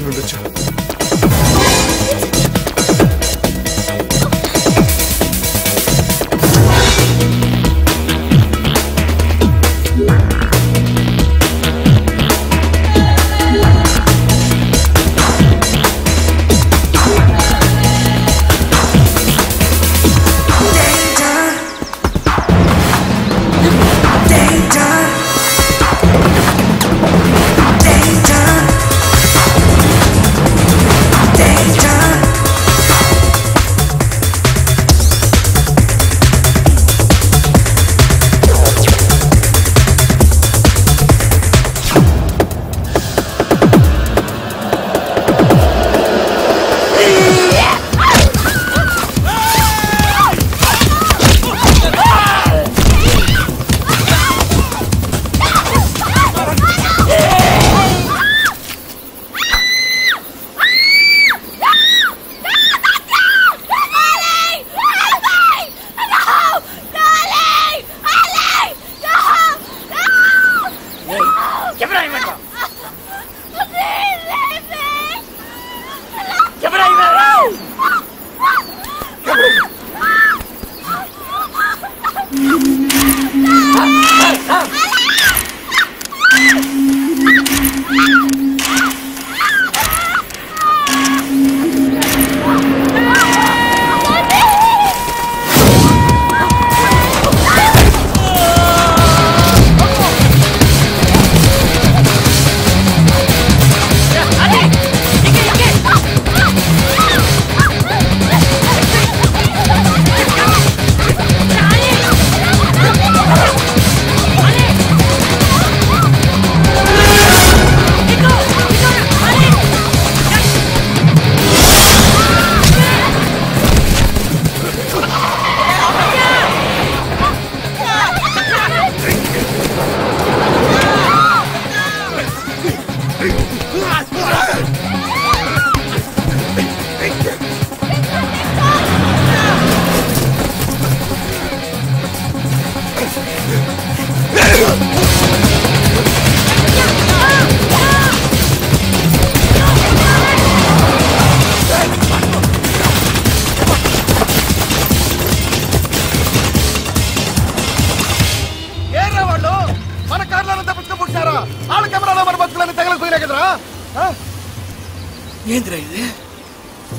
పని ఉండొచ్చు.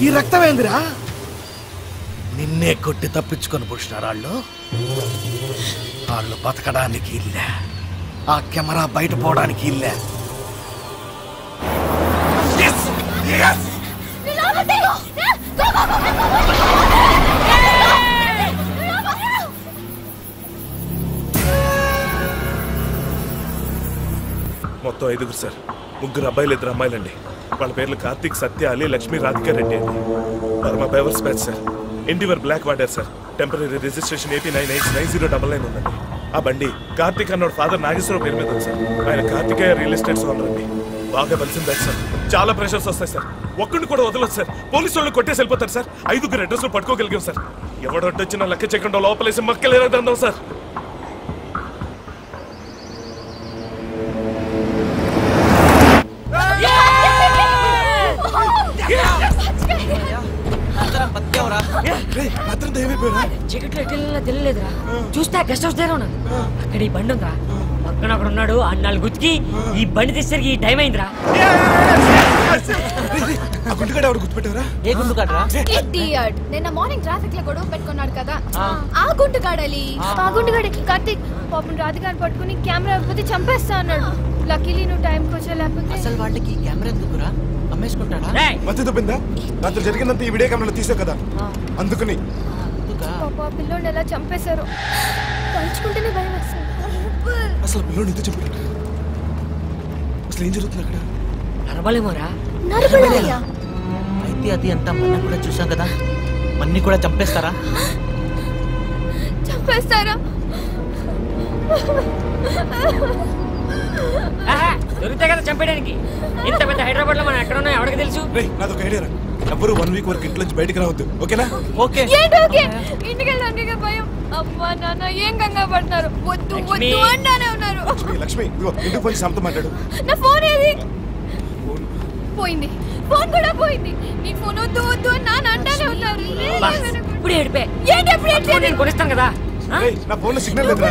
ఈ రక్తం ఏందిరా? నిన్నే కొట్టి తప్పించుకొని పుట్టినారు వాళ్ళు బతకడానికి ఇల్లే, ఆ కెమెరా బయట పోవడానికి ఇల్లే. మొత్తం 5 సార్. 3 అబ్బాయిలు 2 అమ్మాయిలండి. వాళ్ళ పేర్లు కార్తిక్, సత్య, అలీ, లక్ష్మి, రాధిక రెడ్డి అండి. వర్మ బైవర్స్ batch sir. Endeavour black water sir. Temporary registration 89H9099 ఉందండి. ఆ బండి కార్తిక్ అన్నోడు ఫాదర్ నాగేశ్వరరావు పేరు మీద ఉంది సార్. ఆయన కార్తికేయ రియల్ ఎస్టేట్స్ ఓనర్ అండి. బాగా కలిసింది బ్యాచ్ సార్. చాలా ప్రెషర్స్ వస్తాయి సార్. ఒక్కడిని కూడా వదలదు సార్. పోలీసు వాళ్ళు కొట్టేసి వెళ్ళిపోతారు సార్. 5 అడ్రస్ లో పట్టుకోగలిగాం సార్. ఎవడొడ్డొచ్చినా లెక్క చేయకుండా లోపలేసి మక్కలేదందాం సార్. చీకట్లో ఎట్లా తెలియలేదురా. చూస్తే గెస్ట్ హౌస్ దగ్గర ఉన్నాను. అక్కడ ఈ బండి ఉందిరా. పక్కన అక్కడ ఉన్నాడు. ఆ 4 గుర్తికి ఈ బండి తీసేసరికి ఈ టైం అయిందిరా. ఏ గుంటుకాడరా? నిన్న మార్నింగ్ ట్రాఫిక్ లో గొడవ పెట్టుకున్నాడు కదా, ఆ గుంటుకాడాలి. ఆ గుంటుగాడికి కార్తీక్ పాపం రాధికాని పట్టుకుని కెమెరా అయిపోతే చంపేస్తా అన్నాడు. లక్కీలీ నువ్వు టైంకి వచ్చా, లేకపోతే అసలు వాళ్ళకి కెమెరా ఎందుకురా? అమ్మేసుకుంటాడా? మధ్య తప్పిందా? రాత్రి జరిగినంత ఈ వీడియో కెమెరాలో తీసావు కదా, అందుకని. పాప పిల్లోని ఎలా చంపేశారు. తలుచుకుంటేనే భయం వేస్తుంది. అసలు పిల్లోని ఎందుకు చంపాడు? అసలు ఏం జరుగుతుంది అక్కడ? నరబలేమోరా. అయితే అది అంతా మనం కూడా చూసాం కదా. మన్ని కూడా చంపేస్తారా? చంపేస్తారా? దొరికితే కదా చంపేయడానికి. ఇంత పెద్ద హైదరాబాద్ లో మనం ఎక్కడ ఉన్నాయో ఎవరికి తెలుసు? నాదొక ఐడియా. ఎవరు 1 వీక్ వరకు ఇంట్లో నుంచి బయటకు రావద్దు, ఓకేనా? ఓకే. ఇంటికి వెళ్ళడానికి భయం. అమ్మా నాన్న ఏం కంగారు పడుతున్నారు? వద్దు వద్దు అంటానే ఉన్నారు. లక్ష్మి ఇంటికి పోయి సమతో మాట్లాడు. నా ఫోన్ ఏది? పోయింది. ఫోన్ కూడా పోయింది. నీ ఫోన్ వద్దు వద్దు అని నాన్న అంటానే ఉన్నారు. ఇప్పుడు ఏడిపే ఏంటి ఎప్పుడు ఏంటి? నేను కొనిస్తాను కదా. నా ఫోన్ లో సిగ్నల్ లేదురా.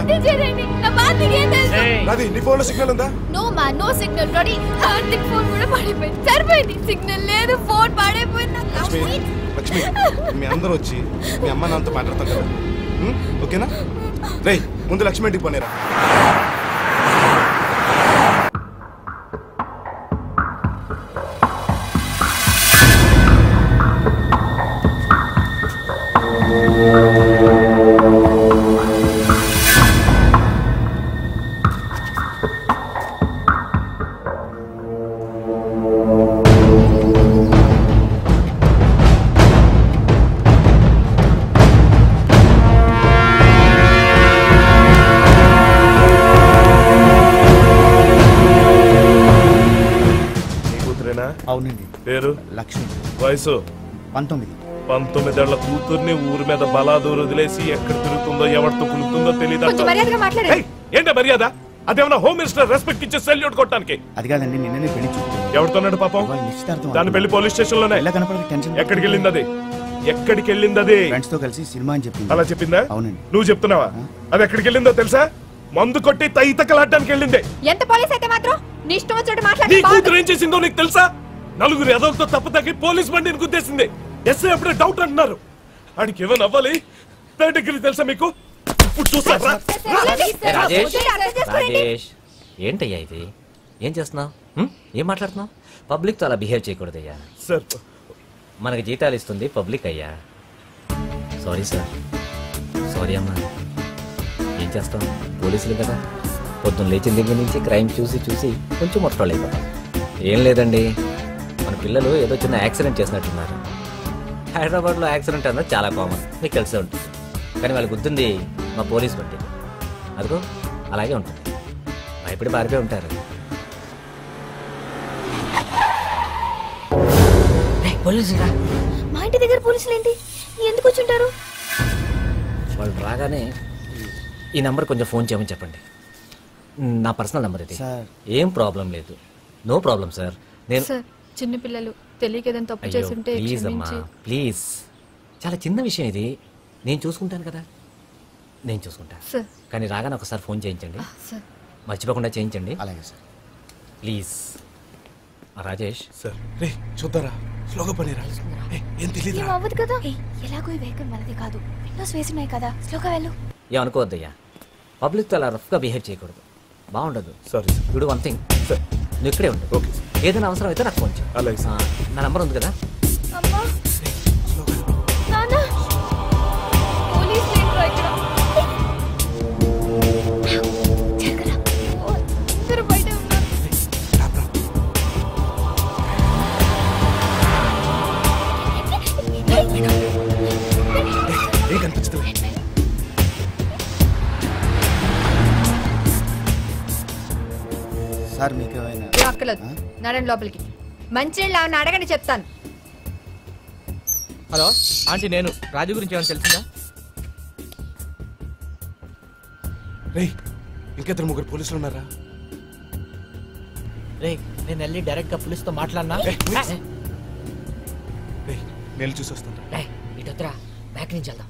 నా బాధకి ఏం తెలుసు? రాది నీ ఫోన్ లో సిగ్నల్ ఉందా? No man, no signal. Ready Karthik phone కూడా పడిపోయింది. సరిపోయింది, సిగ్నల్ లేదు, ఫోన్ పడిపోయింది. లక్ష్మి మీ అందరూ వచ్చి మీ అమ్మ నాన్నతో మాట్లాడతాం కదా, ఓకేనా? రేయ్ ముందు లక్ష్మి ఇంటికి పోనేరా. అవునండి. పేరు? లక్ష్మి. వయసు? 19. 19 ఏళ్ల కూతుర్ని ఊరి మీద బలాదూరు వదిలేసి ఎక్కడ తిరుగుతుందో ఎవరితో కులుతుందో తెలియదు. ఏంటో మర్యాద? అదేమన్నా హోమ్ మినిస్టర్ రెస్పెక్ట్ ఇచ్చే సెల్యూట్ కొట్టడానికి? అది కాదండి, నిన్ననే పెళ్లి చూపుతాను. ఎవరితోన్నాడు పాపం? దాని పెళ్లి పోలీస్ స్టేషన్ లోనే. ఎక్కడికి వెళ్ళింది అది? ఎక్కడికి వెళ్ళింది అది? ఫ్రెండ్స్ తో కలిసి సినిమా అని చెప్పింది. అలా చెప్పిందా? అవునండి. నువ్వు చెప్తున్నావా? అది ఎక్కడికి వెళ్ళిందో తెలుసా? మందు కొట్టి తైతకలాడడానికి వెళ్ళింది. ఎంత పోలీస్ అయితే మాత్రం నీ ఇష్టం వచ్చినట్టు మాట్లాడి. నీ కూతురు ఏం చేసిందో నీకు తెలుసా? నలుగురు ఎదవలతో తప్పు తగ్గి పోలీస్ బండిని గుద్దేసింది. ఎస్ఐ అప్పుడే డౌట్ అంటున్నారు. ఆడికి ఏమైనా అవ్వాలి. థర్డ్ డిగ్రీ తెలుసా మీకు? ఇప్పుడు చూస్తారా? రాజేష్ ఏంటయ్యా ఇది? ఏం చేస్తున్నావు? ఏం మాట్లాడుతున్నావు? పబ్లిక్ తో అలా బిహేవ్ చేయకూడదయ్యా. సార్ మనకి జీతాలు ఇస్తుంది పబ్లిక్ అయ్యా. Sorry sir. సారీ అమ్మా. ఏం చేస్తాం, పోలీసులు కదా. పొద్దున్న లేచిన దగ్గర నుంచి క్రైమ్ చూసి చూసి కొంచెం మొట్టోళ్ళు అయిపోతాం. ఏం లేదండి, మన పిల్లలు ఏదో చిన్న యాక్సిడెంట్ చేసినట్టున్నారు. హైదరాబాద్లో యాక్సిడెంట్ అన్నది చాలా కామన్, మీకు తెలిసే ఉంటుంది. కానీ వాళ్ళు గుర్తుంది మా పోలీస్ బట్టి. అదిగో అలాగే ఉంటుంది. భయపడి పారిపోయి ఉంటారు. మా ఇంటి దగ్గర పోలీసులు ఏంటి? ఎందుకు వచ్చుంటారు? వాళ్ళు రాగానే ఈ నెంబర్ కొంచెం ఫోన్ చేయమని చెప్పండి. నా పర్సనల్ నెంబర్ ఇది. ఏం ప్రాబ్లం లేదు, నో ప్రాబ్లం సార్. నేను చిన్న పిల్లలు తెలియక ఏదైనా తప్పు చేస్తుంటే ప్లీజ్ అమ్మా, ప్లీజ్. చాలా చిన్న విషయం ఇది, నేను చూసుకుంటాను కదా, నేను చూసుకుంటా. కానీ రాగానే ఒకసారి ఫోన్ చేయించండి, మర్చిపోకుండా చేయించండి. అలాగే సార్, ప్లీజ్. రాజేష్ సార్. రే చూద్దారా, స్లోగా పనిరా. ఏం తెలియదు అవ్వదు కదా. ఎలాగో ఈ వెహికల్ మనది కాదు, విండోస్ వేసున్నాయి కదా, స్లోగా వెళ్ళు. ఏమనుకోవద్దయ్యా, పబ్లిక్తో అలా రఫ్గా బిహేవ్ చేయకూడదు, బాగుండదు. సారీ ఇప్పుడు వన్ థింగ్, నువ్వు ఇక్కడే ఉండు. ఓకే. ఏదైనా అవసరం అయితే నాకు ఫోన్ చేయి. అలాగే. నా నంబర్ ఉంది కదా. అమ్మా నాన్న, పోలీస్ లేరు ఇక్కడ. జరగరా, అందరూ బయట ఉన్నారు. ఏం కనిపించదు. సార్ మీకు ఏమైనా అక్కలేదు, నడండి లోపలికి. మంచినీళ్ళు ఏమన్నా అడగని చెప్తాను. హలో ఆంటీ, నేను రాజు గురించి ఏమైనా తెలిసిందా? రేయ్ ఇంకిద్దరు ముగ్గురు పోలీసులు ఉన్నారా? రే నేను వెళ్ళి డైరెక్ట్ గా పోలీసుతో మాట్లాడినా. నేను చూసి వస్తాను. ఇటొద్దురా, బ్యాక్ నుంచి వెళ్దాం.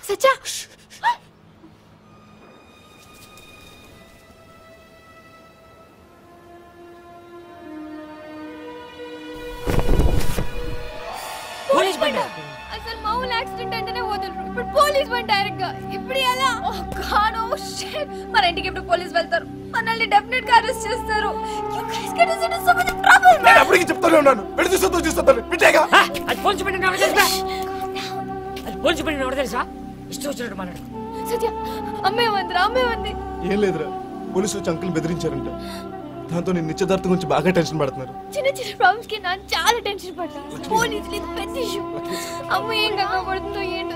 సచ్చా, పోలీస్ బండి. అసలు మామూలు యాక్సిడెంట్ అంటేనే వదలరు, ఇప్పుడు పోలీస్ బండి డైరెక్ట్ గా. ఇప్పుడు ఎలా? God, oh shit. మన ఇంటికి ఇప్పుడు పోలీస్ వెళ్తారు, మనల్ని డెఫినెట్ గా అరెస్ట్ చేస్తారు. You guys get us into so much trouble. నేను అప్పటికి చెప్తానే ఉన్నాను, వెళ్ళి చూస్తాను విజయగా. అది పోలీస్ బండి ఎవరు తెలుసా? అది పోలీస్ బండి ఎవరు తెలుసా? ఇష్టం వచ్చినట్టు మాట్లాడు. సత్య, అమ్మే ఉంది. ఏం లేదురా, పోలీసులు వచ్చి అంకుల్ బెదిరించారంట. దాంతో నేను నిశ్చితార్థం గురించి బాగా టెన్షన్ పడుతున్నారు. చిన్న ప్రాబ్లమ్స్ కి నేను చాలా టెన్షన్ పడ్డా. పోలీసులు ఇది పెద్ద ఇష్యూ. అమ్మ ఏం కాకపోతుందో ఏంటో